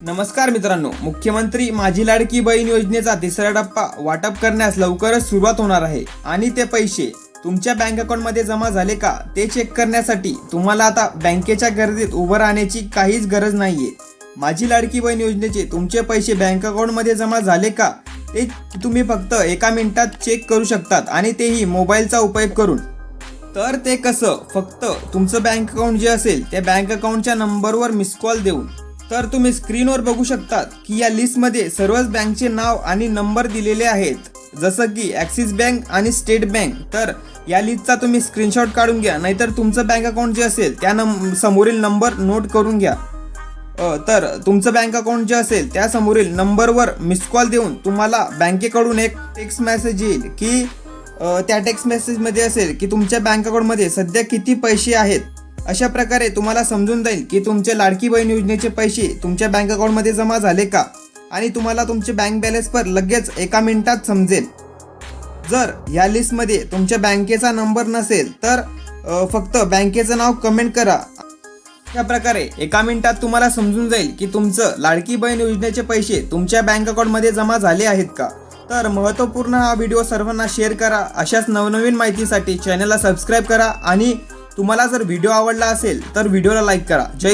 नमस्कार मित्रांनो, मुख्यमंत्री माझी लाडकी बहीण योजनेचा तिसरा टप्पा वाटप करण्यास लवकरच सुरुवात होणार आहे आणि ते पैसे तुमच्या बँक अकाउंटमध्ये जमा झाले का ते चेक करण्यासाठी तुम्हाला आता बँकेच्या गर्दीत उभं राहण्याची काहीच गरज नाहीये। माझी लाडकी बहीण योजनेचे तुमचे पैसे बँक अकाउंटमध्ये जमा झाले का ते तुम्ही फक्त एका मिनिटात चेक करू शकतात आणि तेही मोबाईलचा उपयोग करून। तर ते कसं, फक्त तुमचं बँक अकाउंट जे असेल त्या बँक अकाउंटच्या नंबरवर मिस कॉल देऊन। तर तुम्ही स्क्रीनवर बघू शकतात की या लिस्टमध्ये सर्वच बँकचे नाव आणि नंबर दिलेले आहेत, जसं की ॲक्सिस बँक आणि स्टेट बँक। तर या लिस्टचा तुम्ही स्क्रीनशॉट काढून घ्या, नाहीतर तुमचं बँक अकाउंट जे असेल त्या समोरील नंबर नोट करून घ्या। तर तुमचं बँक अकाउंट जे असेल त्या समोरील नंबरवर मिस कॉल देऊन तुम्हाला बँकेकडून एक टेक्स्ट मेसेज येईल की त्या टेक्स्ट मेसेजमध्ये असेल की तुमच्या बँक अकाउंटमध्ये सध्या किती पैसे आहेत। अशा प्रकारे तुम्हाला समजून जाईल की तुमचे लाडकी बहीण योजनेचे पैसे तुमच्या बँक अकाउंटमध्ये जमा झाले का आणि तुम्हाला तुमचे बँक बॅलन्स पर लगेच एका मिनिटात समजेल। जर या लिस्टमध्ये तुमच्या बँकेचा नंबर नसेल तर फक्त बँकेचं नाव कमेंट करा। अशा प्रकारे एका मिनिटात तुम्हाला समजून जाईल की तुमचं लाडकी बहीण योजनेचे पैसे तुमच्या बँक अकाउंटमध्ये जमा झाले आहेत का। तर महत्त्वपूर्ण हा व्हिडिओ सर्वांना शेअर करा। अशाच नवनवीन माहितीसाठी चॅनलला सबस्क्राईब करा आणि तुम्हाला जर व्हिडिओ आवडला असेल तर व्हिडिओला लाईक करा। जय